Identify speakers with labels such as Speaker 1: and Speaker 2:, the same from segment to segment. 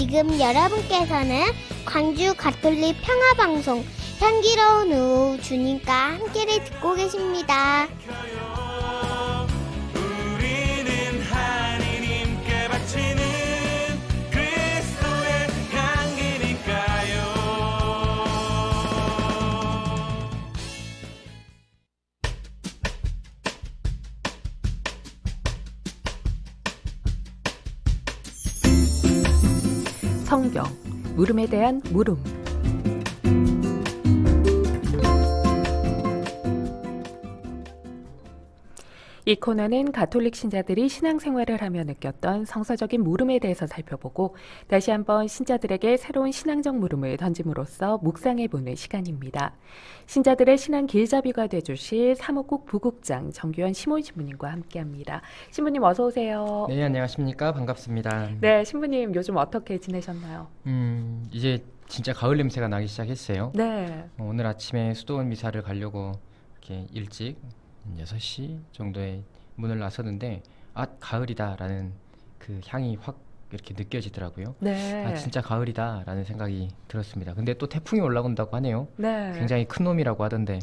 Speaker 1: 지금 여러분께서는 광주 가톨릭 평화방송 향기로운 오후 주님과 함께를 듣고 계십니다.
Speaker 2: 우리는 하느님께 바치는 그리스도의 향기니까요.
Speaker 3: 성경, 물음에 대한 물음. 이 코너는 가톨릭 신자들이 신앙생활을 하며 느꼈던 성서적인 물음에 대해서 살펴보고 다시 한번 신자들에게 새로운 신앙적 물음을 던짐으로써 묵상해보는 시간입니다. 신자들의 신앙 길잡이가 되주실 사목국 부국장 정규현 시몬 신부님과 함께합니다. 신부님 어서 오세요.
Speaker 4: 네, 안녕하십니까. 반갑습니다.
Speaker 3: 네, 신부님 요즘 어떻게 지내셨나요?
Speaker 4: 이제 진짜 가을 냄새가 나기 시작했어요.
Speaker 3: 네.
Speaker 4: 오늘 아침에 수도원 미사를 가려고 이렇게 일찍 6시 정도에 문을 나섰는데 가을이다라는 그 향이 확 이렇게 느껴지더라고요.
Speaker 3: 네.
Speaker 4: 진짜 가을이다라는 생각이 들었습니다. 근데 또 태풍이 올라온다고 하네요.
Speaker 3: 네.
Speaker 4: 굉장히 큰 놈이라고 하던데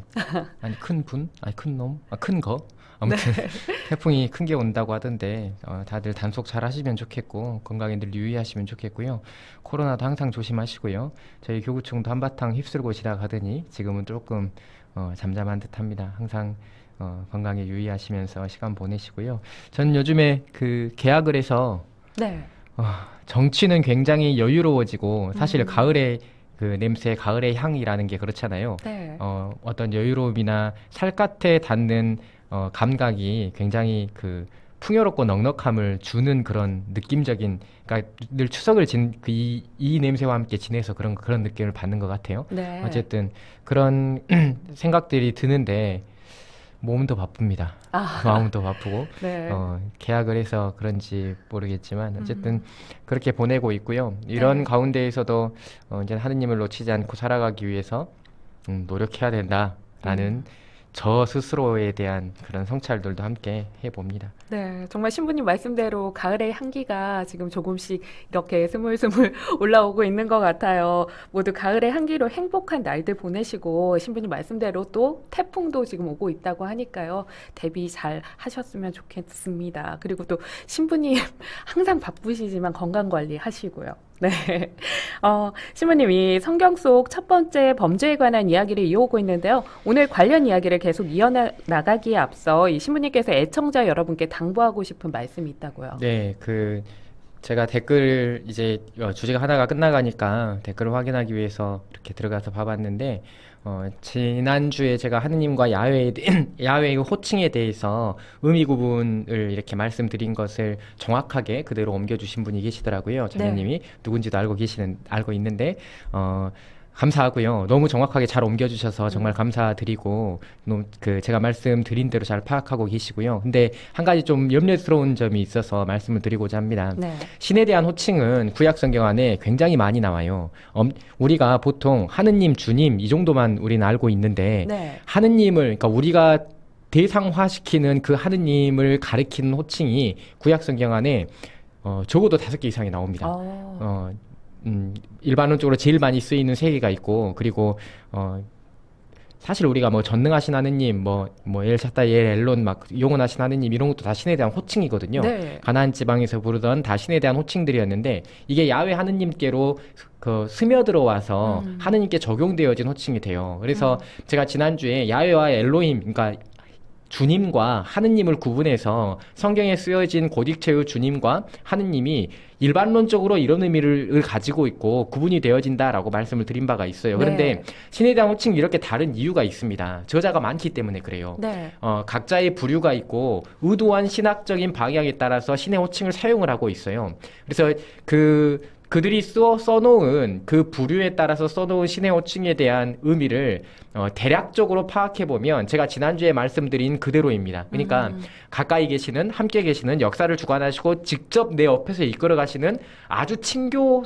Speaker 4: 아니 큰 분? 아니 큰 놈? 큰 거? 아무튼 네. 태풍이 큰 게 온다고 하던데 다들 단속 잘 하시면 좋겠고 건강에 늘 유의하시면 좋겠고요. 코로나도 항상 조심하시고요. 저희 교구청도 한바탕 휩쓸고 지나가더니 지금은 조금 잠잠한 듯합니다. 항상 건강에 유의하시면서 시간 보내시고요. 저는 요즘에 그 개학을 해서
Speaker 3: 네.
Speaker 4: 정치는 굉장히 여유로워지고 사실 가을의 그 냄새, 가을의 향이라는 게 그렇잖아요.
Speaker 3: 네.
Speaker 4: 어떤 여유로움이나 살갗에 닿는 감각이 굉장히 그 풍요롭고 넉넉함을 주는 그런 느낌적인, 그러니까 늘 추석을 이 냄새와 함께 지내서 그런 느낌을 받는 것 같아요.
Speaker 3: 네.
Speaker 4: 어쨌든 그런 생각들이 드는데 몸도 바쁩니다. 마음도 바쁘고
Speaker 3: 네.
Speaker 4: 계약을 해서 그런지 모르겠지만 어쨌든 그렇게 보내고 있고요. 이런
Speaker 3: 네.
Speaker 4: 가운데에서도 이제 하느님을 놓치지 않고 살아가기 위해서 노력해야 된다라는 저 스스로에 대한 그런 성찰들도 함께 해봅니다.
Speaker 3: 네, 정말 신부님 말씀대로 가을의 향기가 지금 조금씩 이렇게 스물스물 올라오고 있는 것 같아요. 모두 가을의 향기로 행복한 날들 보내시고 신부님 말씀대로 또 태풍도 지금 오고 있다고 하니까요. 대비 잘 하셨으면 좋겠습니다. 그리고 또 신부님 항상 바쁘시지만 건강관리 하시고요. 네. 신부님이 성경 속 첫 번째 범죄에 관한 이야기를 이어오고 있는데요. 오늘 관련 이야기를 계속 이어나가기에 앞서 이 신부님께서 애청자 여러분께 당부하고 싶은 말씀이 있다고요.
Speaker 4: 네, 제가 댓글 이제 주제가 하나가 끝나가니까 댓글을 확인하기 위해서 이렇게 들어가서 봐봤는데 지난주에 제가 하느님과 야훼의 호칭에 대해서 의미 구분을 이렇게 말씀드린 것을 정확하게 그대로 옮겨주신 분이 계시더라고요. 자녀님이 네. 누군지도 알고 있는데 감사하고요. 너무 정확하게 잘 옮겨주셔서 정말 감사드리고 제가 말씀드린 대로 잘 파악하고 계시고요. 근데 한 가지 좀 염려스러운 점이 있어서 말씀을 드리고자 합니다. 네. 신에 대한 호칭은 구약 성경 안에 굉장히 많이 나와요. 우리가 보통 하느님, 주님 이 정도만 우리는 알고 있는데 네. 하느님을 그러니까 우리가 대상화시키는 그 하느님을 가리키는 호칭이 구약 성경 안에 적어도 5개 이상이 나옵니다. 일반론적으로 제일 많이 쓰이는 3개가 있고 그리고 사실 우리가 뭐 전능하신 하느님 뭐 엘샤다이 엘론 막 영원하신 하느님 이런 것도 다 신에 대한 호칭이거든요. 네. 가나안 지방에서 부르던 다 신에 대한 호칭들이었는데 이게 야훼 하느님께로 스며들어와서 하느님께 적용되어진 호칭이 돼요. 그래서 제가 지난주에 야훼와 엘로힘 그러니까 주님과 하느님을 구분해서 성경에 쓰여진 고딕체의 주님과 하느님이 일반론적으로 이런 의미를 가지고 있고 구분이 되어진다라고 말씀을 드린 바가 있어요. 그런데 네. 신에 대한 호칭이 이렇게 다른 이유가 있습니다. 저자가 많기 때문에 그래요. 네. 각자의 부류가 있고 의도한 신학적인 방향에 따라서 신의 호칭을 사용을 하고 있어요. 그래서 그들이 써놓은 그 부류에 따라서 써놓은 신의 호칭에 대한 의미를 대략적으로 파악해보면 제가 지난주에 말씀드린 그대로입니다. 그러니까 가까이 계시는, 함께 계시는, 역사를 주관하시고 직접 내 옆에서 이끌어가시는 아주 친교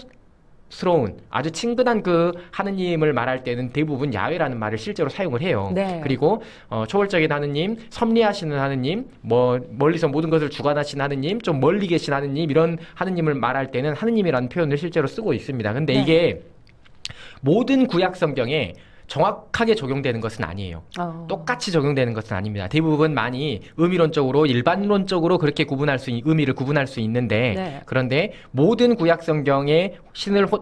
Speaker 4: 스러운 아주 친근한 그 하느님을 말할 때는 대부분 야훼라는 말을 실제로 사용을 해요.
Speaker 3: 네.
Speaker 4: 그리고 초월적인 하느님, 섭리하시는 하느님, 뭐 멀리서 모든 것을 주관하신 하느님, 좀 멀리 계신 하느님 이런 하느님을 말할 때는 하느님이라는 표현을 실제로 쓰고 있습니다. 근데
Speaker 3: 네.
Speaker 4: 이게 모든 구약 성경에 정확하게 적용되는 것은 아니에요. 똑같이 적용되는 것은 아닙니다. 대부분 많이 의미론적으로 일반론적으로 그렇게 의미를 구분할 수 있는데
Speaker 3: 네.
Speaker 4: 그런데 모든 구약 성경에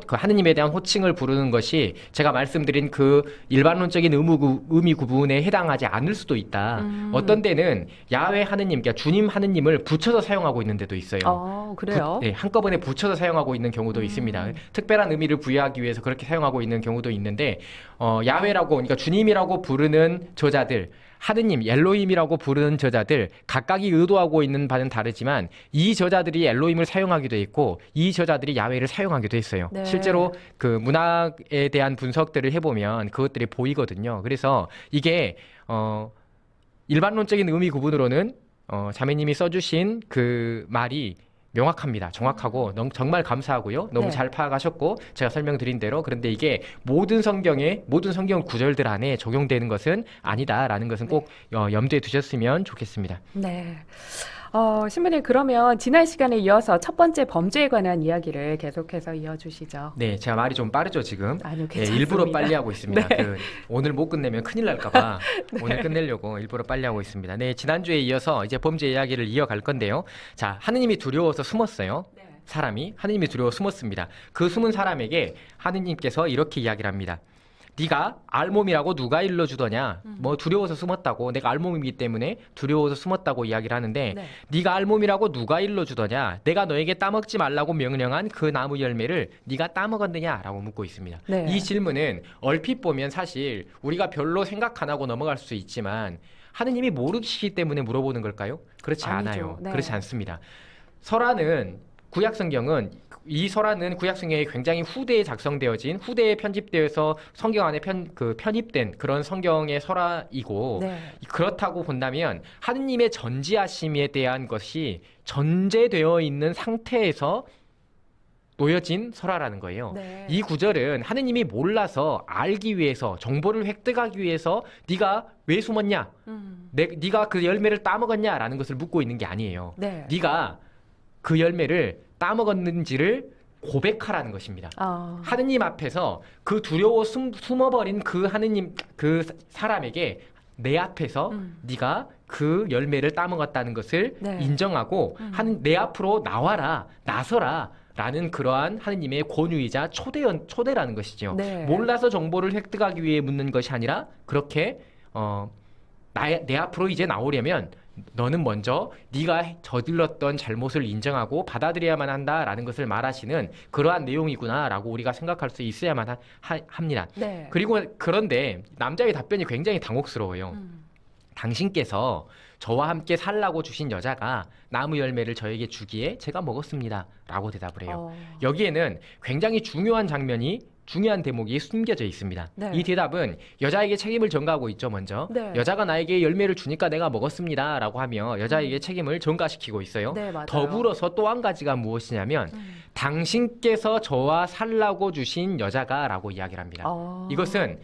Speaker 4: 그 하느님에 대한 호칭을 부르는 것이 제가 말씀드린 그 일반론적인 의미 구분에 해당하지 않을 수도 있다. 어떤 때는 야훼 하느님, 그러니까 주님 하느님을 붙여서 사용하고 있는 데도 있어요.
Speaker 3: 그래요?
Speaker 4: 네, 한꺼번에 붙여서 사용하고 있는 경우도 있습니다. 특별한 의미를 부여하기 위해서 그렇게 사용하고 있는 경우도 있는데 야훼라고, 그러니까 주님이라고 부르는 저자들, 하느님, 엘로힘이라고 부르는 저자들 각각이 의도하고 있는 바는 다르지만 이 저자들이 엘로힘을 사용하기도 했고 이 저자들이 야훼를 사용하기도 했어요.
Speaker 3: 네.
Speaker 4: 실제로 그 문학에 대한 분석들을 해보면 그것들이 보이거든요. 그래서 이게 일반론적인 의미 구분으로는 자매님이 써주신 그 말이 명확합니다. 정확하고 정말 감사하고요. 너무
Speaker 3: 네.
Speaker 4: 잘 파악하셨고 제가 설명드린 대로 그런데 이게 모든 성경 구절들 안에 적용되는 것은 아니다라는 것은 꼭 염두에 두셨으면 좋겠습니다.
Speaker 3: 네. 신부님 그러면 지난 시간에 이어서 첫 번째 범죄에 관한 이야기를 계속해서 이어주시죠.
Speaker 4: 네, 제가 말이 좀 빠르죠 지금.
Speaker 3: 아니요,
Speaker 4: 네,
Speaker 3: 괜찮습니다.
Speaker 4: 일부러 빨리 하고 있습니다.
Speaker 3: 네.
Speaker 4: 오늘 못 끝내면 큰일 날까봐 오늘 끝내려고 일부러 빨리 하고 있습니다. 네, 지난주에 이어서 이제 범죄 이야기를 이어갈 건데요. 자, 하느님이 두려워서 숨었어요. 사람이 하느님이 두려워 숨었습니다. 그 숨은 사람에게 하느님께서 이렇게 이야기를 합니다. 네가 알몸이라고 누가 일러주더냐? 뭐 두려워서 숨었다고, 내가 알몸이기 때문에 두려워서 숨었다고 이야기를 하는데
Speaker 3: 네.
Speaker 4: 네가 알몸이라고 누가 일러주더냐? 내가 너에게 따먹지 말라고 명령한 그 나무 열매를 네가 따먹었느냐? 라고 묻고 있습니다.
Speaker 3: 네.
Speaker 4: 이 질문은 얼핏 보면 사실 우리가 별로 생각 안 하고 넘어갈 수 있지만 하느님이 모르시기 때문에 물어보는 걸까요? 그렇지
Speaker 3: 아니죠.
Speaker 4: 않아요.
Speaker 3: 네.
Speaker 4: 그렇지 않습니다. 이 설화는 구약 성경에 굉장히 후대에 작성되어진, 후대에 편집되어서 성경 안에 편입된 그런 성경의 설화이고
Speaker 3: 네.
Speaker 4: 그렇다고 본다면 하느님의 전지하심에 대한 것이 전제되어 있는 상태에서 놓여진 설화라는 거예요.
Speaker 3: 네.
Speaker 4: 이 구절은 하느님이 몰라서 알기 위해서, 정보를 획득하기 위해서 네가 왜 숨었냐? 네가 그 열매를 따먹었냐라는 것을 묻고 있는 게 아니에요.
Speaker 3: 네.
Speaker 4: 네가 그 열매를 따먹었는지를 고백하라는 것입니다. 하느님 앞에서 그 두려워 숨어버린 그 하느님, 그 사람에게 내 앞에서 네가 그 열매를 따먹었다는 것을
Speaker 3: 네.
Speaker 4: 인정하고 내 앞으로 나와라, 나서라 라는 그러한 하느님의 권유이자 초대라는 것이죠.
Speaker 3: 네.
Speaker 4: 몰라서 정보를 획득하기 위해 묻는 것이 아니라 그렇게 내 앞으로 이제 나오려면 너는 먼저 네가 저질렀던 잘못을 인정하고 받아들여야만 한다라는 것을 말하시는 그러한 내용이구나라고 우리가 생각할 수 있어야만 합니다.
Speaker 3: 네.
Speaker 4: 그런데 남자의 답변이 굉장히 당혹스러워요. 당신께서 저와 함께 살라고 주신 여자가 나무 열매를 저에게 주기에 제가 먹었습니다 라고 대답을 해요. 여기에는 굉장히 중요한 대목이 숨겨져 있습니다.
Speaker 3: 네.
Speaker 4: 이 대답은 여자에게 책임을 전가하고 있죠. 먼저
Speaker 3: 네.
Speaker 4: 여자가 나에게 열매를 주니까 내가 먹었습니다 라고 하며 여자에게 책임을 전가시키고 있어요.
Speaker 3: 네, 맞아요.
Speaker 4: 더불어서 또 한 가지가 무엇이냐면 당신께서 저와 살라고 주신 여자가 라고 이야기를 합니다. 이것은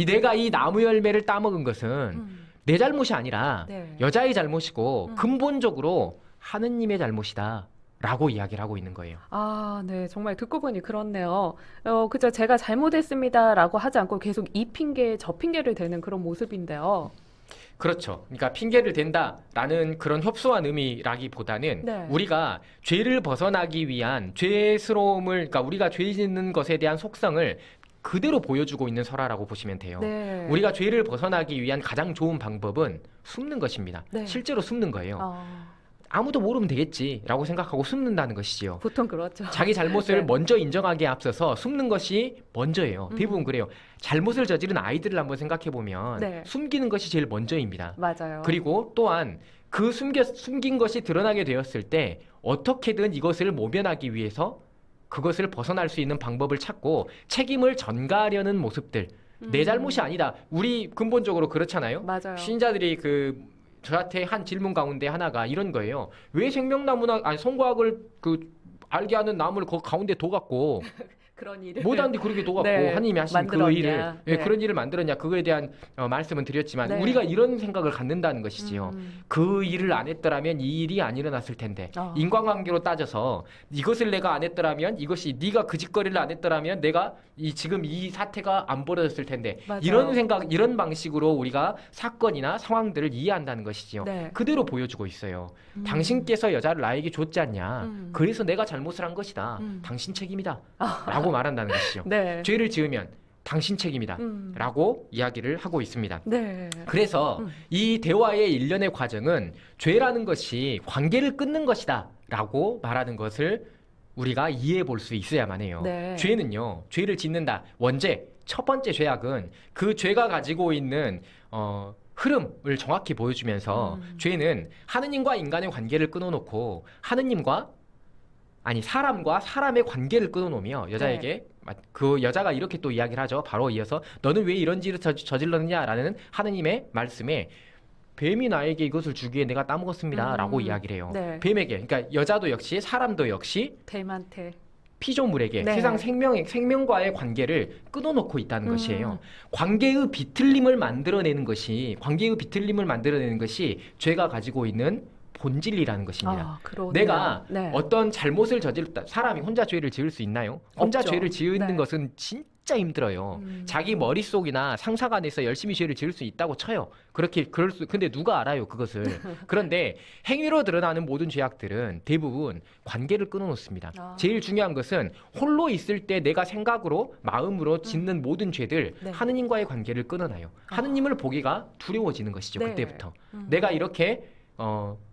Speaker 4: 내가 이 나무 열매를 따먹은 것은 내 잘못이 아니라
Speaker 3: 네.
Speaker 4: 여자의 잘못이고 근본적으로 하느님의 잘못이다 라고 이야기를 하고 있는 거예요.
Speaker 3: 네. 정말 듣고 보니 그렇네요. 그죠. 제가 잘못했습니다라고 하지 않고 계속 이 핑계, 저 핑계를 대는 그런 모습인데요.
Speaker 4: 그렇죠. 그러니까 핑계를 댄다라는 그런 협소한 의미라기보다는
Speaker 3: 네.
Speaker 4: 우리가 죄를 벗어나기 위한 그러니까 우리가 죄 짓는 것에 대한 속성을 그대로 보여주고 있는 설화라고 보시면 돼요.
Speaker 3: 네.
Speaker 4: 우리가 죄를 벗어나기 위한 가장 좋은 방법은 숨는 것입니다.
Speaker 3: 네.
Speaker 4: 실제로 숨는 거예요. 아무도 모르면 되겠지라고 생각하고 숨는다는 것이지요.
Speaker 3: 보통 그렇죠.
Speaker 4: 자기 잘못을
Speaker 3: 네.
Speaker 4: 먼저 인정하기에 앞서서 숨는 것이 먼저예요. 대부분 그래요. 잘못을 저지른 아이들을 한번 생각해 보면
Speaker 3: 네.
Speaker 4: 숨기는 것이 제일 먼저입니다.
Speaker 3: 맞아요.
Speaker 4: 그리고 또한 그 숨긴 것이 드러나게 되었을 때 어떻게든 이것을 모면하기 위해서 그것을 벗어날 수 있는 방법을 찾고 책임을 전가하려는 모습들. 내 잘못이 아니다. 우리 근본적으로 그렇잖아요.
Speaker 3: 맞아요.
Speaker 4: 신자들이 저한테 한 질문 가운데 하나가 이런 거예요. 왜 생명나무나 송과학을 알게 하는 나무를 그 가운데 둬갖고
Speaker 3: 그런 일을
Speaker 4: 못하는데 그렇게 둬갖고
Speaker 3: 네,
Speaker 4: 하나님이 하신
Speaker 3: 만들었냐.
Speaker 4: 그 일을
Speaker 3: 네.
Speaker 4: 그런 일을 만들었냐 그거에 대한 말씀은 드렸지만
Speaker 3: 네.
Speaker 4: 우리가 이런 생각을 갖는다는 것이지요. 그 일을 안 했더라면 이 일이 안 일어났을 텐데 인간관계로 따져서 이것을 내가 안 했더라면 이것이 네가 그 짓거리를 안 했더라면 내가 지금 이 사태가 안 벌어졌을 텐데
Speaker 3: 맞아요.
Speaker 4: 이런 생각 이런 방식으로 우리가 사건이나 상황들을 이해한다는 것이지요.
Speaker 3: 네.
Speaker 4: 그대로 보여주고 있어요. 당신께서 여자를 나에게 줬지 않냐. 그래서 내가 잘못을 한 것이다. 당신 책임이다. 라고 말한다는 것이죠.
Speaker 3: 네.
Speaker 4: 죄를 지으면 당신 책임이다. 라고 이야기를 하고 있습니다.
Speaker 3: 네.
Speaker 4: 그래서 이 대화의 일련의 과정은 죄라는 것이 관계를 끊는 것이다. 라고 말하는 것을 우리가 이해해 볼 수 있어야만 해요.
Speaker 3: 네.
Speaker 4: 죄는요. 죄를 짓는다. 원죄. 첫 번째 죄악은 그 죄가 가지고 있는 흐름을 정확히 보여주면서 죄는 하느님과 인간의 관계를 끊어놓고 사람과 사람의 관계를 끊어놓으며 여자에게 그 여자가 이렇게 또 이야기를 하죠. 바로 이어서 너는 왜 이런 짓을 저질렀느냐라는 하느님의 말씀에 뱀이 나에게 이것을 주기에 내가 따먹었습니다. 라고 이야기를 해요.
Speaker 3: 네.
Speaker 4: 뱀에게, 그러니까 여자도 역시 사람도 역시
Speaker 3: 뱀한테
Speaker 4: 피조물에게
Speaker 3: 네.
Speaker 4: 세상 생명과의 관계를 끊어놓고 있다는 것이에요. 관계의 비틀림을 만들어내는 것이 죄가 가지고 있는 본질이라는 것입니다. 내가
Speaker 3: 네.
Speaker 4: 어떤 잘못을 저질렀다. 사람이 혼자 죄를 지을 수 있나요? 혼자
Speaker 3: 없죠.
Speaker 4: 죄를 지는
Speaker 3: 네.
Speaker 4: 것은 진짜 힘들어요. 자기 머릿속이나 상상 안에서 열심히 죄를 지을 수 있다고 쳐요. 근데 누가 알아요, 그것을. 그런데 행위로 드러나는 모든 죄악들은 대부분 관계를 끊어놓습니다. 제일 중요한 것은 홀로 있을 때 내가 생각으로, 마음으로 짓는 모든 죄들,
Speaker 3: 네.
Speaker 4: 하느님과의 관계를 끊어놔요. 하느님을 보기가 두려워지는 것이죠,
Speaker 3: 네.
Speaker 4: 그때부터. 내가 이렇게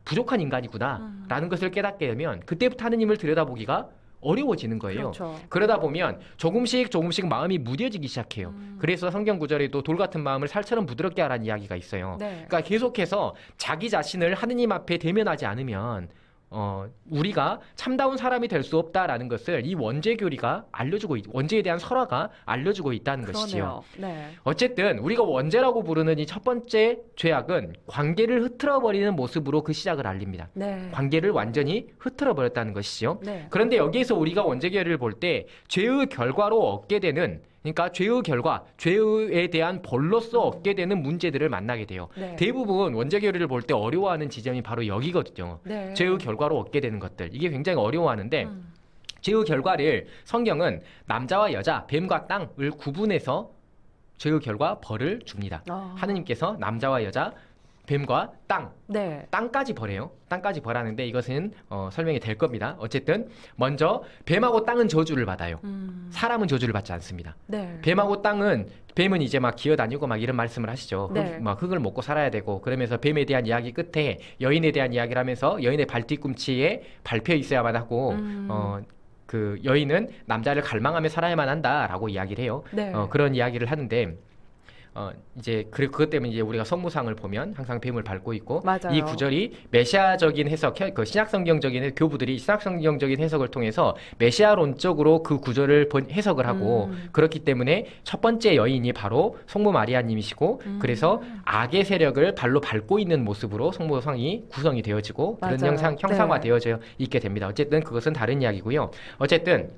Speaker 4: 부족한 인간이구나 라는 것을 깨닫게 되면 그때부터 하느님을 들여다보기가 어려워지는 거예요.
Speaker 3: 그렇죠.
Speaker 4: 그러다 보면 조금씩 마음이 무뎌지기 시작해요. 그래서 성경 구절에도 돌 같은 마음을 살처럼 부드럽게 하라는 이야기가 있어요.
Speaker 3: 네.
Speaker 4: 그러니까 계속해서 자기 자신을 하느님 앞에 대면하지 않으면 우리가 참다운 사람이 될 수 없다라는 것을 이 원죄교리가 원죄에 대한 설화가 알려주고 있다는 것이지요.
Speaker 3: 네.
Speaker 4: 어쨌든 우리가 원죄라고 부르는 이 첫 번째 죄악은 관계를 흐트러버리는 모습으로 그 시작을 알립니다.
Speaker 3: 네.
Speaker 4: 관계를 완전히 흐트러버렸다는 것이죠.
Speaker 3: 네.
Speaker 4: 그런데 여기에서 우리가 원죄교리를 볼 때 죄의 결과로 얻게 되는, 그러니까 죄의 결과, 죄에 대한 벌로서 얻게 되는 문제들을 만나게 돼요.
Speaker 3: 네.
Speaker 4: 대부분 원죄교리를 볼 때 어려워하는 지점이 바로 여기거든요.
Speaker 3: 네.
Speaker 4: 죄의 결과로 얻게 되는 것들. 이게 굉장히 어려워하는데 죄의 결과를 성경은 남자와 여자, 뱀과 땅을 구분해서 죄의 결과 벌을 줍니다. 하느님께서 남자와 여자, 뱀과 땅,
Speaker 3: 네.
Speaker 4: 땅까지 벌해요. 땅까지 벌하는데 이것은 설명이 될 겁니다. 어쨌든 먼저 뱀하고 땅은 저주를 받아요. 사람은 저주를 받지 않습니다.
Speaker 3: 네.
Speaker 4: 뱀은 이제 막 기어다니고 막 이런 말씀을 하시죠.
Speaker 3: 네.
Speaker 4: 막 흙을 먹고 살아야 되고, 그러면서 뱀에 대한 이야기 끝에 여인에 대한 이야기를 하면서 여인의 발뒤꿈치에 밟혀 있어야만 하고 그 여인은 남자를 갈망하며 살아야만 한다라고 이야기를 해요.
Speaker 3: 네.
Speaker 4: 그런 이야기를 하는데 이제 그것 때문에 이제 우리가 성무상을 보면 항상 뱀을 밟고 있고,
Speaker 3: 맞아요.
Speaker 4: 이 구절이 메시아적인 해석, 그 신약성경적인 교부들이 신약성경적인 해석을 통해서 메시아론적으로 그 구절을 해석을 하고, 그렇기 때문에 첫 번째 여인이 바로 성모 마리아님이시고, 그래서 악의 세력을 발로 밟고 있는 모습으로 성모상이 구성이 되어지고 그런
Speaker 3: 맞아요.
Speaker 4: 형상화되어져 있게 됩니다. 어쨌든 그것은 다른 이야기고요. 어쨌든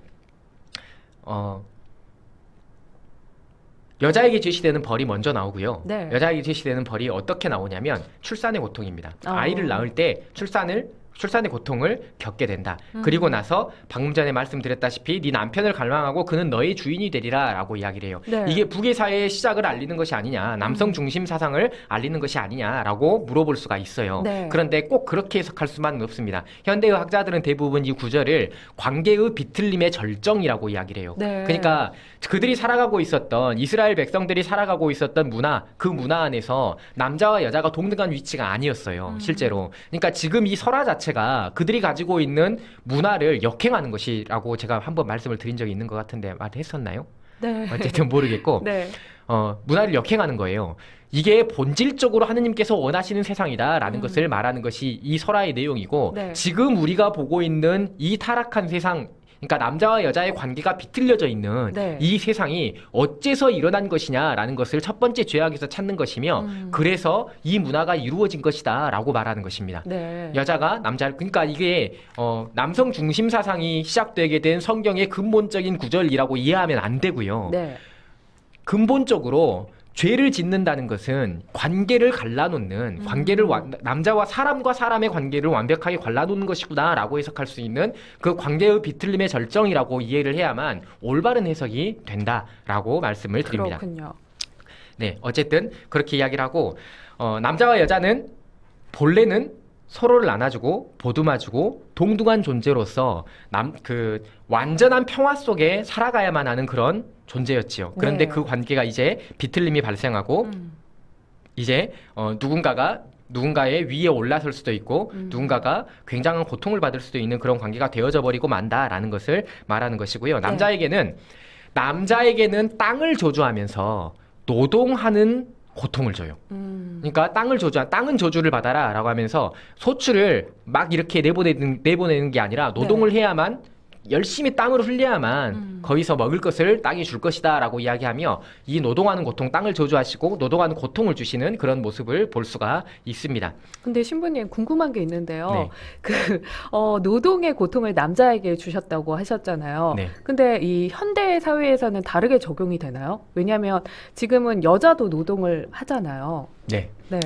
Speaker 4: 여자에게 제시되는 벌이 먼저 나오고요.
Speaker 3: 네.
Speaker 4: 여자에게 제시되는 벌이 어떻게 나오냐면 출산의 고통입니다. 아이를 낳을 때 출산의 고통을 겪게 된다. 그리고 나서 방금 전에 말씀드렸다시피 네 남편을 갈망하고 그는 너의 주인이 되리라 라고 이야기를 해요.
Speaker 3: 네.
Speaker 4: 이게 북의 사회의 시작을 알리는 것이 아니냐, 남성 중심 사상을 알리는 것이 아니냐라고 물어볼 수가 있어요.
Speaker 3: 네.
Speaker 4: 그런데 꼭 그렇게 해석할 수만은 없습니다. 현대의 학자들은 대부분 이 구절을 관계의 비틀림의 절정이라고 이야기를 해요.
Speaker 3: 네.
Speaker 4: 그러니까 그들이 살아가고 있었던, 이스라엘 백성들이 살아가고 있었던 문화, 그 문화 안에서 남자와 여자가 동등한 위치가 아니었어요. 실제로. 그러니까 지금 이 설화 자체가 그들이 가지고 있는 문화를 역행하는 것이라고 제가 한번 말씀을 드린 적이 있는 것 같은데 말했었나요?
Speaker 3: 네.
Speaker 4: 어쨌든 모르겠고
Speaker 3: 네.
Speaker 4: 문화를 역행하는 거예요. 이게 본질적으로 하느님께서 원하시는 세상이다라는 것을 말하는 것이 이 설화의 내용이고,
Speaker 3: 네.
Speaker 4: 지금 우리가 보고 있는 이 타락한 세상, 그러니까 남자와 여자의 관계가 비틀려져 있는
Speaker 3: 네.
Speaker 4: 이 세상이 어째서 일어난 것이냐라는 것을 첫 번째 죄악에서 찾는 것이며 그래서 이 문화가 이루어진 것이다라고 말하는 것입니다.
Speaker 3: 네.
Speaker 4: 여자가 남자를 그러니까 이게 남성 중심 사상이 시작되게 된 성경의 근본적인 구절이라고 이해하면 안 되고요.
Speaker 3: 네.
Speaker 4: 근본적으로 죄를 짓는다는 것은 관계를 갈라놓는 남자와 사람과 사람의 관계를 완벽하게 갈라놓는 것이구나라고 해석할 수 있는 그 관계의 비틀림의 절정이라고 이해를 해야만 올바른 해석이 된다라고 말씀을 드립니다.
Speaker 3: 그렇군요.
Speaker 4: 네, 어쨌든 그렇게 이야기를 하고 남자와 여자는 본래는 서로를 안아주고 보듬어주고 동등한 존재로서 완전한 평화 속에 살아가야만 하는 그런 존재였지요. 그런데
Speaker 3: 네.
Speaker 4: 그 관계가 이제 비틀림이 발생하고 이제 누군가의 위에 올라설 수도 있고 누군가가 굉장한 고통을 받을 수도 있는 그런 관계가 되어져 버리고 만다라는 것을 말하는 것이고요. 남자에게는 땅을 저주하면서 노동하는 고통을 줘요. 그러니까 땅은 저주를 받아라라고 하면서 소출을 막 이렇게 내보내는 게 아니라 노동을 해야만 열심히 땅으로 흘려야만 거기서 먹을 것을 땅이 줄 것이다라고 이야기하며 이 노동하는 고통, 땅을 저주하시고 노동하는 고통을 주시는 그런 모습을 볼 수가 있습니다.
Speaker 3: 근데 신부님 궁금한 게 있는데요.
Speaker 4: 네.
Speaker 3: 노동의 고통을 남자에게 주셨다고 하셨잖아요.
Speaker 4: 네.
Speaker 3: 근데 이 현대 사회에서는 다르게 적용이 되나요? 왜냐하면 지금은 여자도 노동을 하잖아요.
Speaker 4: 네.
Speaker 3: 네.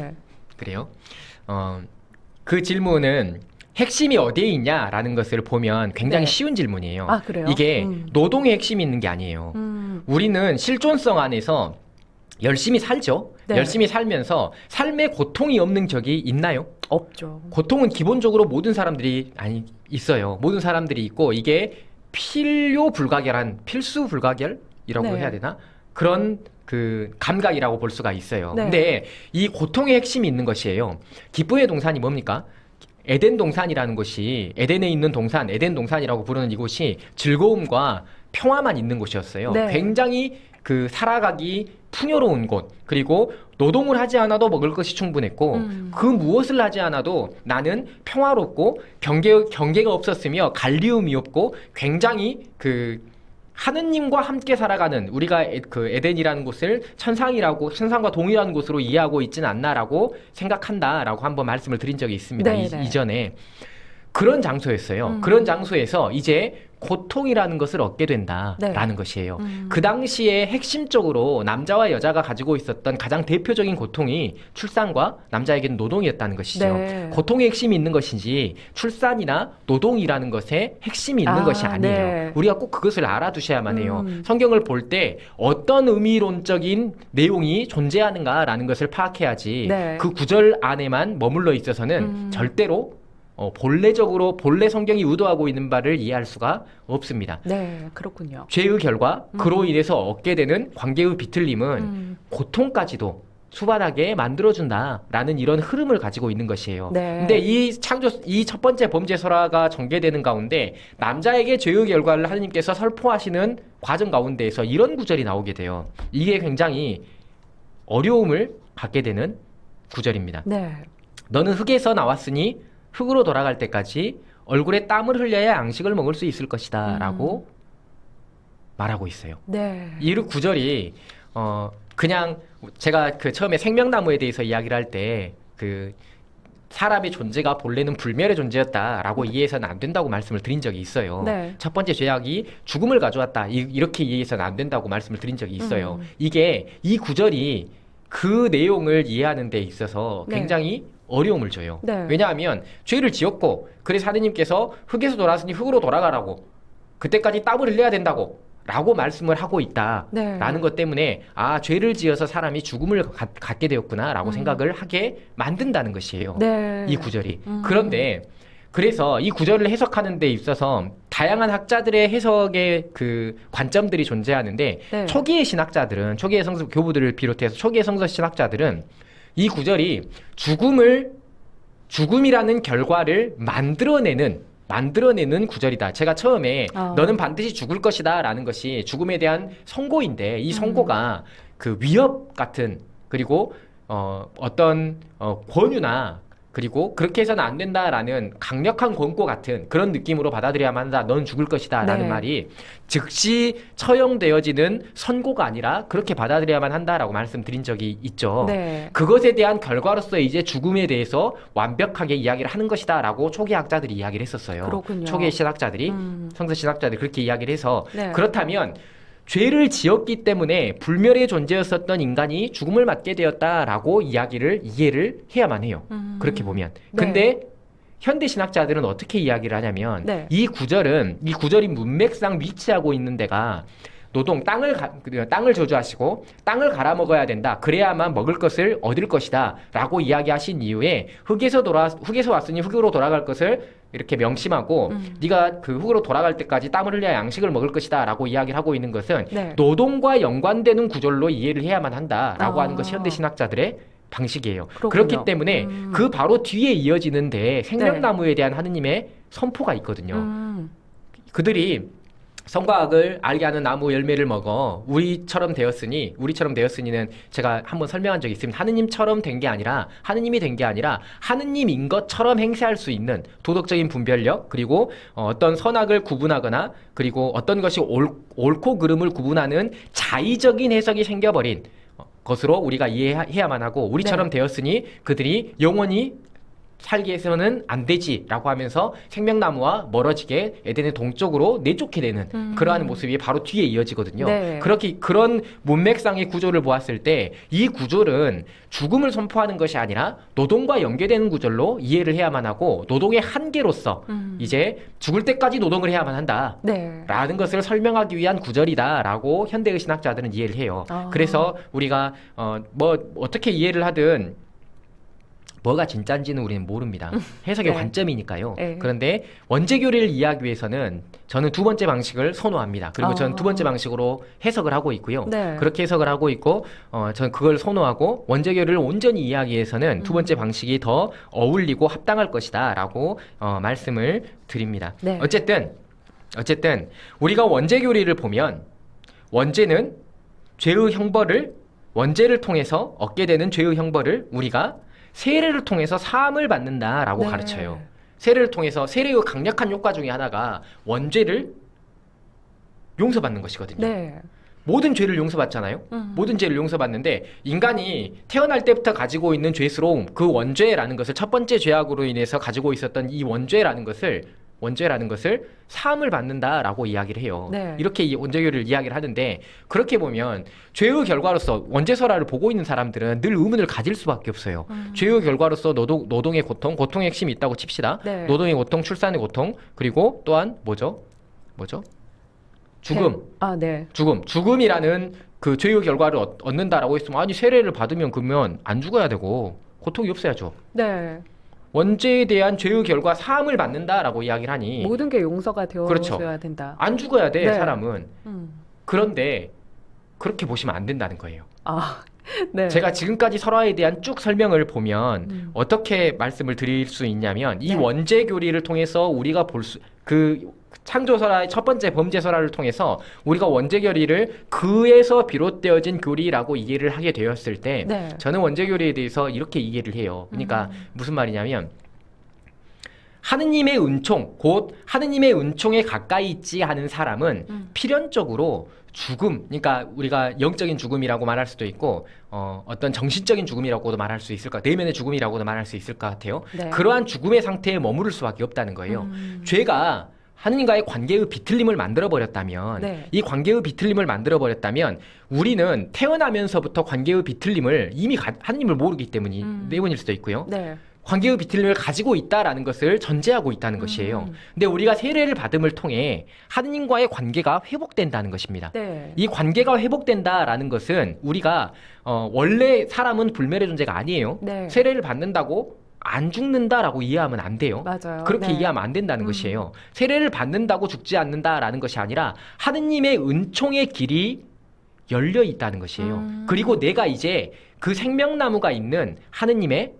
Speaker 4: 그래요. 그 질문은 핵심이 어디에 있냐라는 것을 보면 굉장히
Speaker 3: 네.
Speaker 4: 쉬운 질문이에요.
Speaker 3: 아, 그래요?
Speaker 4: 이게 노동의 핵심이 있는 게 아니에요. 우리는 실존성 안에서 열심히 살죠.
Speaker 3: 네.
Speaker 4: 열심히 살면서 삶에 고통이 없는 적이 있나요?
Speaker 3: 없죠.
Speaker 4: 고통은 기본적으로 모든 사람들이 있어요. 모든 사람들이 있고 이게 필수 불가결이라고
Speaker 3: 네.
Speaker 4: 해야 되나? 그런 그 감각이라고 볼 수가 있어요.
Speaker 3: 네.
Speaker 4: 근데 이 고통의 핵심이 있는 것이에요. 기쁨의 동산이 뭡니까? 에덴 동산이라는 곳이 에덴에 있는 동산, 에덴 동산이라고 부르는 이곳이 즐거움과 평화만 있는 곳이었어요.
Speaker 3: 네.
Speaker 4: 굉장히 살아가기 풍요로운 곳, 그리고 노동을 하지 않아도 먹을 것이 충분했고 그 무엇을 하지 않아도 나는 평화롭고 경계가 없었으며 갈리움이 없고 굉장히 하느님과 함께 살아가는 우리가 에덴이라는 곳을 천상과 동일한 곳으로 이해하고 있지는 않나라고 생각한다라고 한번 말씀을 드린 적이 있습니다. 이전에 그런 장소였어요. 그런 장소에서 이제 고통이라는 것을 얻게 된다라는 것이에요. 그 당시에 핵심적으로 남자와 여자가 가지고 있었던 가장 대표적인 고통이 출산과 남자에게는 노동이었다는 것이죠.
Speaker 3: 네.
Speaker 4: 고통의 핵심이 있는 것인지 출산이나 노동이라는 것에 핵심이 있는 것이 아니에요.
Speaker 3: 네.
Speaker 4: 우리가 꼭 그것을 알아두셔야만 해요. 성경을 볼 때 어떤 의미론적인 내용이 존재하는가라는 것을 파악해야지
Speaker 3: 네.
Speaker 4: 그 구절 안에만 머물러 있어서는 절대로 본래 성경이 의도하고 있는 바를 이해할 수가 없습니다.
Speaker 3: 네, 그렇군요.
Speaker 4: 죄의 결과, 그로 인해서 얻게 되는 관계의 비틀림은 고통까지도 수반하게 만들어준다라는 이런 흐름을 가지고 있는 것이에요.
Speaker 3: 네.
Speaker 4: 근데 이 첫 번째 범죄설화가 전개되는 가운데 남자에게 죄의 결과를 하나님께서 설포하시는 과정 가운데에서 이런 구절이 나오게 돼요. 이게 굉장히 어려움을 갖게 되는 구절입니다.
Speaker 3: 네.
Speaker 4: 너는 흙에서 나왔으니 흙으로 돌아갈 때까지 얼굴에 땀을 흘려야 양식을 먹을 수 있을 것이다 라고 말하고 있어요.
Speaker 3: 네.
Speaker 4: 이 구절이 그냥 제가 처음에 생명나무에 대해서 이야기를 할 때 사람의 존재가 본래는 불멸의 존재였다라고 이해해서는 안 된다고 말씀을 드린 적이 있어요.
Speaker 3: 네.
Speaker 4: 첫 번째 죄악이 죽음을 가져왔다 이렇게 이해해서는 안 된다고 말씀을 드린 적이 있어요. 이 구절이 그 내용을 이해하는 데 있어서 굉장히 어려움을 줘요.
Speaker 3: 네.
Speaker 4: 왜냐하면 죄를 지었고 그래서 하느님께서 흙에서 돌아왔으니 흙으로 돌아가라고 그때까지 땀을 흘려야 된다고 라고 말씀을 하고 있다라는 것 때문에 죄를 지어서 사람이 죽음을 갖게 되었구나 라고 생각을 하게 만든다는 것이에요.
Speaker 3: 네.
Speaker 4: 이 구절이. 그런데 그래서 이 구절을 해석하는 데 있어서 다양한 학자들의 해석의 관점들이 존재하는데 초기의 신학자들은 초기의 교부들을 비롯해서 초기의 성서 신학자들은 이 구절이 죽음이라는 결과를 만들어내는 구절이다. 제가 처음에 너는 반드시 죽을 것이다 라는 것이 죽음에 대한 선고인데 이 선고가 위협 같은 그리고 어떤 권유나 그리고 그렇게 해서는 안 된다라는 강력한 권고 같은 그런 느낌으로 받아들여야만 한다. 넌 죽을 것이다 라는 말이 즉시 처형되어지는 선고가 아니라 그렇게 받아들여야만 한다라고 말씀드린 적이 있죠. 그것에 대한 결과로서 이제 죽음에 대해서 완벽하게 이야기를 하는 것이다 라고 초기 학자들이 이야기를 했었어요.
Speaker 3: 그렇군요.
Speaker 4: 초기 신학자들이 성서 신학자들이 그렇게 이야기를 해서 그렇다면 죄를 지었기 때문에 불멸의 존재였었던 인간이 죽음을 맞게 되었다라고 이해를 해야만 해요. 그렇게 보면. 근데 현대 신학자들은 어떻게 이야기를 하냐면 이 구절이 문맥상 위치하고 있는 데가 노동, 땅을 저주하시고 땅을 갈아먹어야 된다. 그래야만 먹을 것을 얻을 것이다. 라고 이야기하신 이후에 흙에서 왔으니 흙으로 돌아갈 것을 이렇게 명심하고 네가 그 흙으로 돌아갈 때까지 땀을 흘려야 양식을 먹을 것이다. 라고 이야기를 하고 있는 것은 노동과 연관되는 구절로 이해를 해야만 한다. 라고 하는 것이 현대 신학자들의 방식이에요. 그렇군요. 그렇기 때문에 그 바로 뒤에 이어지는데 생명나무에 대한 하느님의 선포가 있거든요. 그들이 성과학을 알게 하는 나무 열매를 먹어 우리처럼 되었으니는 제가 한번 설명한 적이 있습니다. 하느님처럼 된 게 아니라 하느님이 된 게 아니라 하느님인 것처럼 행세할 수 있는 도덕적인 분별력 그리고 어떤 선악을 구분하거나 그리고 어떤 것이 옳고 그름을 구분하는 자의적인 해석이 생겨버린 것으로 우리가 이해해야만 하고 우리처럼 되었으니 그들이 영원히 살기 위해서는 안 되지라고 하면서 생명나무와 멀어지게 에덴의 동쪽으로 내쫓게 되는 그러한 모습이 바로 뒤에 이어지거든요. 그런 문맥상의 구조를 보았을 때 이 구절은 죽음을 선포하는 것이 아니라 노동과 연계되는 구절로 이해를 해야만 하고 노동의 한계로서 이제 죽을 때까지 노동을 해야만 한다 라는 것을 설명하기 위한 구절이다라고 현대의 신학자들은 이해를 해요. 그래서 우리가 어떻게 이해를 하든 뭐가 진짜인지는 우리는 모릅니다. 해석의 관점이니까요. 그런데 원죄교리를 이해하기 위해서는 저는 두 번째 방식을 선호합니다. 그리고 저는 두 번째 방식으로 해석을 하고 있고요. 그렇게 해석을 하고 있고 저는 그걸 선호하고 원죄교리를 온전히 이해하기 위해서는 두 번째 방식이 더 어울리고 합당할 것이다 라고 말씀을 드립니다. 어쨌든 우리가 원죄교리를 보면 원죄는 원죄를 통해서 얻게 되는 죄의 형벌을 우리가 세례를 통해서 사함을 받는다라고 가르쳐요. 세례를 통해서 세례의 강력한 효과 중에 하나가 원죄를 용서받는 것이거든요. 모든 죄를 용서받잖아요. 모든 죄를 용서받는데 인간이 태어날 때부터 가지고 있는 죄스러움, 그 원죄라는 것을 첫 번째 죄악으로 인해서 가지고 있었던 이 원죄라는 것을 사함을 받는다라고 이야기를 해요. 이렇게 이 원죄교리를 이야기를 하는데 그렇게 보면 죄의 결과로서 원죄설화를 보고 있는 사람들은 늘 의문을 가질 수밖에 없어요. 죄의 결과로서 노동의 고통의 핵심이 있다고 칩시다. 노동의 고통, 출산의 고통, 그리고 또한 뭐죠? 죽음. 죽음이라는 그 죄의 결과를 얻는다라고 했으면 아니 세례를 받으면 그러면 안 죽어야 되고 고통이 없어야죠. 원죄에 대한 죄의 결과 사함을 받는다라고 이야기를 하니
Speaker 3: 모든 게 용서가 되어야 된다.
Speaker 4: 안 죽어야 돼 사람은. 그런데 그렇게 보시면 안 된다는 거예요. 제가 지금까지 설화에 대한 쭉 설명을 보면 어떻게 말씀을 드릴 수 있냐면 이 원죄교리를 통해서 우리가 창조설화의 첫 번째 범죄설화를 통해서 우리가 원죄교리를 그에서 비롯되어진 교리라고 이해를 하게 되었을 때 저는 원죄교리에 대해서 이렇게 이해를 해요. 그러니까 무슨 말이냐면 하느님의 은총, 곧 하느님의 은총에 가까이 있지 않은 사람은 필연적으로 죽음, 그러니까 우리가 영적인 죽음이라고 말할 수도 있고 어떤 정신적인 죽음이라고도 말할 수 있을 것 같아요. 내면의 죽음이라고도 말할 수 있을 것 같아요. 그러한 죽음의 상태에 머무를 수밖에 없다는 거예요. 죄가 하느님과의 관계의 비틀림을 만들어버렸다면 이 관계의 비틀림을 만들어버렸다면 우리는 태어나면서부터 관계의 비틀림을 이미 하느님을 모르기 때문일 수도 있고요. 관계의 비틀림을 가지고 있다라는 것을 전제하고 있다는 것이에요. 근데 우리가 세례를 받음을 통해 하느님과의 관계가 회복된다는 것입니다. 이 관계가 회복된다라는 것은 우리가 원래 사람은 불멸의 존재가 아니에요. 세례를 받는다고 안 죽는다라고 이해하면 안 돼요. 그렇게 이해하면 안 된다는 것이에요. 세례를 받는다고 죽지 않는다라는 것이 아니라 하느님의 은총의 길이 열려 있다는 것이에요. 그리고 내가 이제 그 생명나무가 있는 하느님의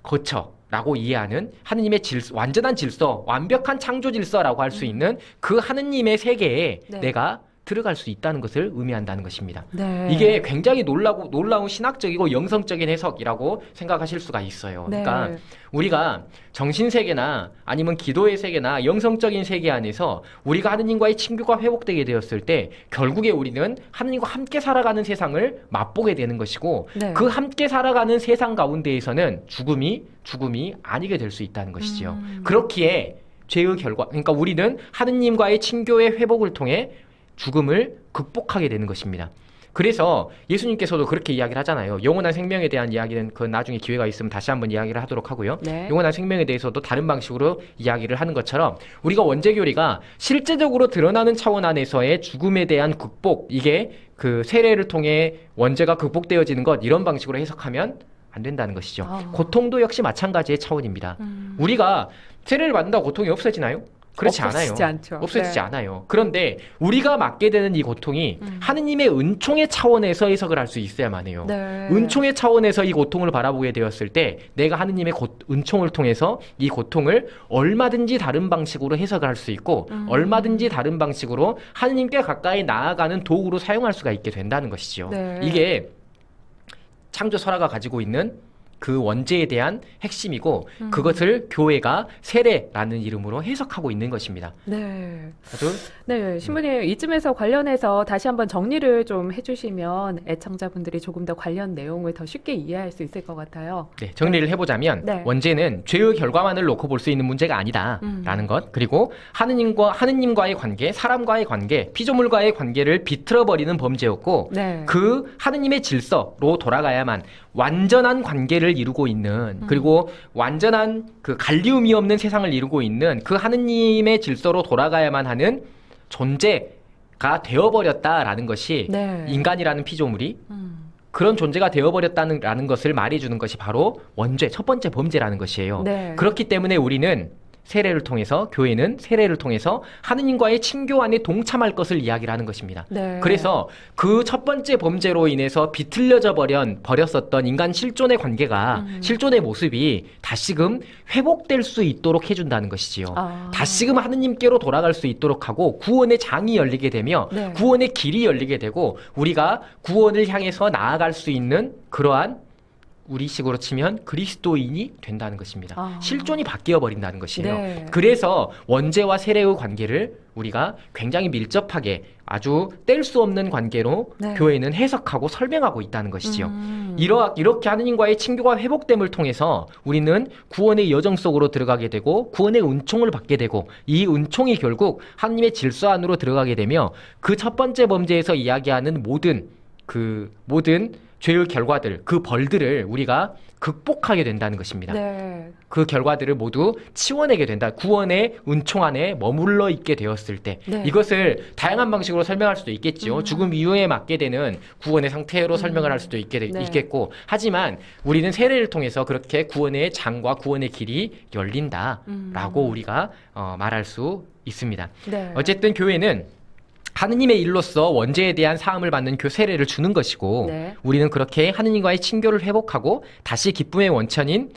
Speaker 4: 거처라고 이해하는 하느님의 완전한 질서, 완벽한 창조 질서라고 할 수 있는 그 하느님의 세계에 내가 들어갈 수 있다는 것을 의미한다는 것입니다.
Speaker 3: 네.
Speaker 4: 이게 굉장히 놀라운 신학적이고 영성적인 해석이라고 생각하실 수가 있어요.
Speaker 3: 네.
Speaker 4: 그러니까 우리가 정신세계나 아니면 기도의 세계나 영성적인 세계 안에서 우리가 하느님과의 친교가 회복되게 되었을 때 결국에 우리는 하느님과 함께 살아가는 세상을 맛보게 되는 것이고
Speaker 3: 네.
Speaker 4: 그 함께 살아가는 세상 가운데에서는 죽음이 아니게 될 수 있다는 것이지요. 그렇기에 죄의 결과, 그러니까 우리는 하느님과의 친교의 회복을 통해 죽음을 극복하게 되는 것입니다. 그래서 예수님께서도 그렇게 이야기를 하잖아요. 영원한 생명에 대한 이야기는 그 나중에 기회가 있으면 다시 한번 이야기를 하도록 하고요.
Speaker 3: 네.
Speaker 4: 영원한 생명에 대해서도 다른 방식으로 이야기를 하는 것처럼 우리가 원죄교리가 실제적으로 드러나는 차원 안에서의 죽음에 대한 극복, 이게 그 세례를 통해 원죄가 극복되어지는 것, 이런 방식으로 해석하면 안 된다는 것이죠. 고통도 역시 마찬가지의 차원입니다. 우리가 세례를 받는다고 고통이 없어지나요? 그렇지 않아요.
Speaker 3: 않죠.
Speaker 4: 없어지지
Speaker 3: 네.
Speaker 4: 않아요. 그런데 우리가 맞게 되는 이 고통이 하느님의 은총의 차원에서 해석을 할 수 있어야만 해요.
Speaker 3: 네.
Speaker 4: 은총의 차원에서 이 고통을 바라보게 되었을 때 내가 하느님의 은총을 통해서 이 고통을 얼마든지 다른 방식으로 해석을 할 수 있고 얼마든지 다른 방식으로 하느님께 가까이 나아가는 도구로 사용할 수가 있게 된다는 것이죠.
Speaker 3: 네.
Speaker 4: 이게 창조 설화가 가지고 있는 그 원죄에 대한 핵심이고 그것을 교회가 세례라는 이름으로 해석하고 있는 것입니다.
Speaker 3: 네.
Speaker 4: 아주
Speaker 3: 네, 신부님 이쯤에서 관련해서 다시 한번 정리를 좀 해주시면 애청자분들이 조금 더 관련 내용을 더 쉽게 이해할 수 있을 것 같아요.
Speaker 4: 네, 정리를 해보자면
Speaker 3: 네.
Speaker 4: 원죄는 죄의 결과만을 놓고 볼 수 있는 문제가 아니다라는 것, 그리고 하느님과의 관계, 사람과의 관계, 피조물과의 관계를 비틀어버리는 범죄였고
Speaker 3: 네.
Speaker 4: 그 하느님의 질서로 돌아가야만 완전한 관계를 이루고 있는, 그리고 완전한 그 갈리움이 없는 세상을 이루고 있는 그 하느님의 질서로 돌아가야만 하는 존재가 되어버렸다라는 것이
Speaker 3: 네.
Speaker 4: 인간이라는 피조물이 그런 존재가 되어버렸다는 것을 말해주는 것이 바로 원죄, 첫 번째 범죄라는 것이에요.
Speaker 3: 네.
Speaker 4: 그렇기 때문에 우리는 세례를 통해서, 교회는 세례를 통해서 하느님과의 친교 안에 동참할 것을 이야기를 하는 것입니다.
Speaker 3: 네.
Speaker 4: 그래서 그 첫 번째 범죄로 인해서 비틀려져 버렸었던 인간 실존의 관계가, 실존의 모습이 다시금 회복될 수 있도록 해준다는 것이지요. 다시금 하느님께로 돌아갈 수 있도록 하고 구원의 장이 열리게 되며
Speaker 3: 네.
Speaker 4: 구원의 길이 열리게 되고 우리가 구원을 향해서 나아갈 수 있는 그러한, 우리식으로 치면 그리스도인이 된다는 것입니다. 실존이 바뀌어 버린다는 것이에요.
Speaker 3: 네. 그래서
Speaker 4: 그래서 원죄와 세례의 관계를 우리가 굉장히 밀접하게, 아주 뗄 수 없는 관계로
Speaker 3: 네.
Speaker 4: 교회는 해석하고 설명하고 있다는 것이죠. 이렇게 하느님과의 친교가 회복됨을 통해서 우리는 구원의 여정 속으로 들어가게 되고 구원의 은총을 받게 되고, 이 은총이 결국 하느님의 질서 안으로 들어가게 되며 그 첫 번째 범죄에서 이야기하는 모든 죄의 결과들, 그 벌들을 우리가 극복하게 된다는 것입니다.
Speaker 3: 네.
Speaker 4: 그 결과들을 모두 치워내게 된다. 구원의 은총 안에 머물러 있게 되었을 때.
Speaker 3: 네.
Speaker 4: 이것을 다양한 방식으로 설명할 수도 있겠지요. 죽음 이후에 맞게 되는 구원의 상태로 설명을 할 수도 있겠고, 하지만 우리는 세례를 통해서 그렇게 구원의 장과 구원의 길이 열린다라고 우리가 말할 수 있습니다.
Speaker 3: 네.
Speaker 4: 어쨌든 교회는 하느님의 일로서 원죄에 대한 사함을 받는 세례를 주는 것이고,
Speaker 3: 네.
Speaker 4: 우리는 그렇게 하느님과의 친교를 회복하고 다시 기쁨의 원천인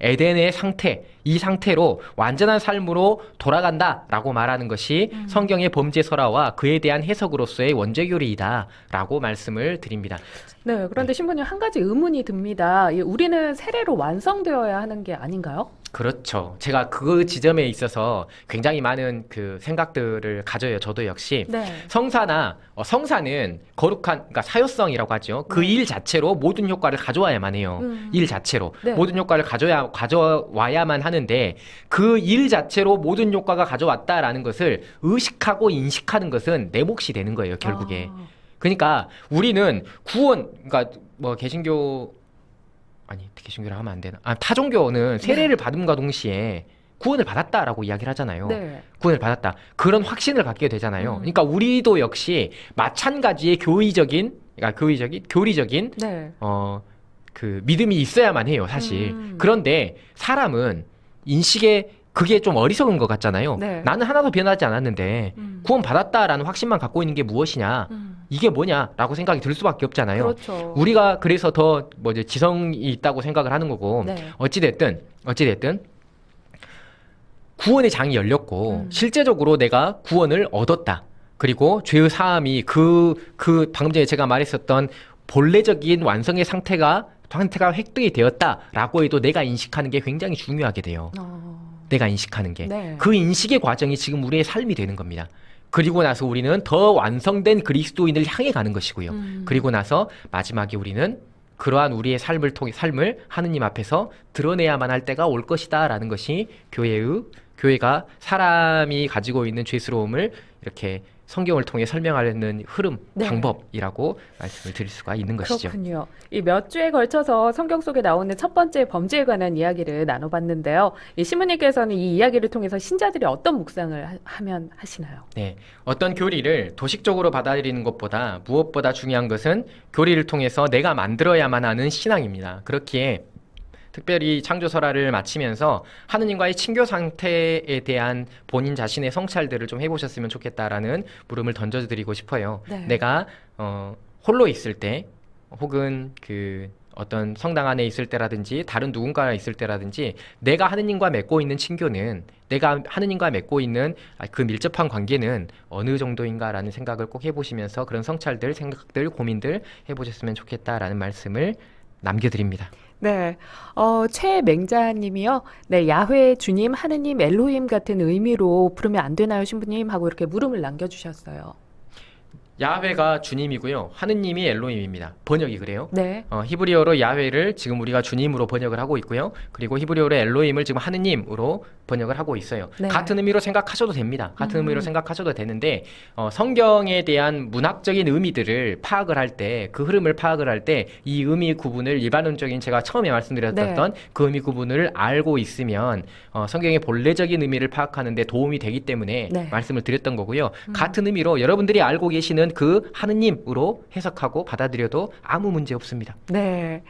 Speaker 4: 에덴의 상태, 이 상태로 완전한 삶으로 돌아간다라고 말하는 것이 성경의 범죄설화와 그에 대한 해석으로서의 원죄교리이다라고 말씀을 드립니다.
Speaker 3: 네, 그런데 신부님 한 가지 의문이 듭니다. 우리는 세례로 완성되어야 하는 게 아닌가요?
Speaker 4: 그렇죠. 제가 그 지점에 있어서 굉장히 많은 그 생각들을 가져요. 저도 역시.
Speaker 3: 네.
Speaker 4: 성사는 거룩한, 그러니까 사효성이라고 하죠. 그 일 자체로 모든 효과를 가져와야만 해요. 일 자체로.
Speaker 3: 네.
Speaker 4: 모든 효과를 가져와야만 하는데 그 일 자체로 모든 효과가 가져왔다라는 것을 의식하고 인식하는 것은 내 몫이 되는 거예요, 결국에. 그러니까 우리는 그러니까 개신교라 하면 안 되나? 타종교는 세례를 받음과 동시에 구원을 받았다라고 이야기를 하잖아요.
Speaker 3: 네.
Speaker 4: 구원을 받았다. 그런 확신을 갖게 되잖아요. 그러니까 우리도 역시 마찬가지의 교리적인
Speaker 3: 네.
Speaker 4: 그 믿음이 있어야만 해요, 사실. 그런데 사람은 인식에 그게 좀 어리석은 것 같잖아요.
Speaker 3: 네.
Speaker 4: 나는 하나도 변하지 않았는데 구원 받았다라는 확신만 갖고 있는 게 무엇이냐, 이게 뭐냐라고 생각이 들 수밖에 없잖아요.
Speaker 3: 그렇죠.
Speaker 4: 우리가 그래서 더 지성이 있다고 생각을 하는 거고,
Speaker 3: 네.
Speaker 4: 어찌됐든 구원의 장이 열렸고 실제적으로 내가 구원을 얻었다. 그리고 죄의 사함이 방금 전에 제가 말했었던 본래적인 완성의 상태가 획득이 되었다라고 해도 내가 인식하는 게 굉장히 중요하게 돼요. 내가 인식하는 게.
Speaker 3: 네.
Speaker 4: 그 인식의 과정이 지금 우리의 삶이 되는 겁니다. 그리고 나서 우리는 더 완성된 그리스도인을 향해 가는 것이고요. 그리고 나서 마지막에 우리는 그러한 우리의 삶을 하느님 앞에서 드러내야만 할 때가 올 것이다라는 것이 교회가 사람이 가지고 있는 죄스러움을 이렇게 성경을 통해 설명하는 흐름,
Speaker 3: 네.
Speaker 4: 방법이라고 말씀을 드릴 수가 있는 것이죠.
Speaker 3: 그렇군요. 이 몇 주에 걸쳐서 성경 속에 나오는 첫 번째 범죄에 관한 이야기를 나눠봤는데요. 이 신부님께서는 이 이야기를 통해서 신자들이 어떤 묵상을 하시나요?
Speaker 4: 네, 어떤 교리를 도식적으로 받아들이는 것보다 무엇보다 중요한 것은 교리를 통해서 내가 만들어야만 하는 신앙입니다. 그렇기에 특별히 창조설화를 마치면서 하느님과의 친교 상태에 대한 본인 자신의 성찰들을 좀 해보셨으면 좋겠다라는 물음을 던져드리고 싶어요.
Speaker 3: 네.
Speaker 4: 내가 홀로 있을 때 혹은 어떤 성당 안에 있을 때라든지 다른 누군가가 있을 때라든지 내가 하느님과 맺고 있는 친교는 내가 하느님과 맺고 있는 그 밀접한 관계는 어느 정도인가라는 생각을 꼭 해보시면서 그런 성찰들, 생각들, 고민들 해보셨으면 좋겠다라는 말씀을 남겨드립니다.
Speaker 3: 네, 최맹자님이요. 네, 야훼, 주님, 하느님, 엘로힘 같은 의미로 부르면 안 되나요, 신부님? 하고 이렇게 물음을 남겨주셨어요.
Speaker 4: 야훼가 주님이고요. 하느님이 엘로힘입니다. 번역이 그래요.
Speaker 3: 네.
Speaker 4: 히브리어로 야훼를 지금 우리가 주님으로 번역을 하고 있고요. 그리고 히브리어로 엘로힘을 지금 하느님으로 번역을 하고 있어요.
Speaker 3: 네.
Speaker 4: 같은 의미로 생각하셔도 됩니다. 같은 의미로 생각하셔도 되는데 성경에 대한 문학적인 의미들을 파악을 할 때, 그 흐름을 파악을 할 때 이 의미 구분을 일반론적인 제가 처음에 말씀드렸던
Speaker 3: 네.
Speaker 4: 그 의미 구분을 알고 있으면 성경의 본래적인 의미를 파악하는 데 도움이 되기 때문에
Speaker 3: 네.
Speaker 4: 말씀을 드렸던 거고요. 같은 의미로 여러분들이 알고 계시는 그 하느님으로 해석하고 받아들여도 아무 문제 없습니다.
Speaker 3: 네,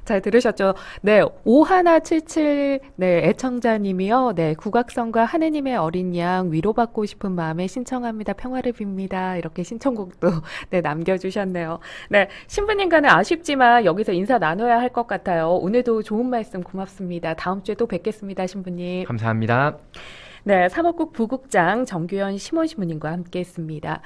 Speaker 3: 잘 들으셨죠? 네, 5177 네, 애청자님이요. 네, 국악성과 하느님의 어린 양 위로받고 싶은 마음에 신청합니다. 평화를 빕니다. 이렇게 신청곡도 네, 남겨주셨네요. 네, 신부님과는 아쉽지만 여기서 인사 나눠야 할 것 같아요. 오늘도 좋은 말씀 고맙습니다. 다음 주에 또 뵙겠습니다, 신부님.
Speaker 4: 감사합니다.
Speaker 3: 네, 사목국 부국장 정규현 심원 신부님과 함께했습니다.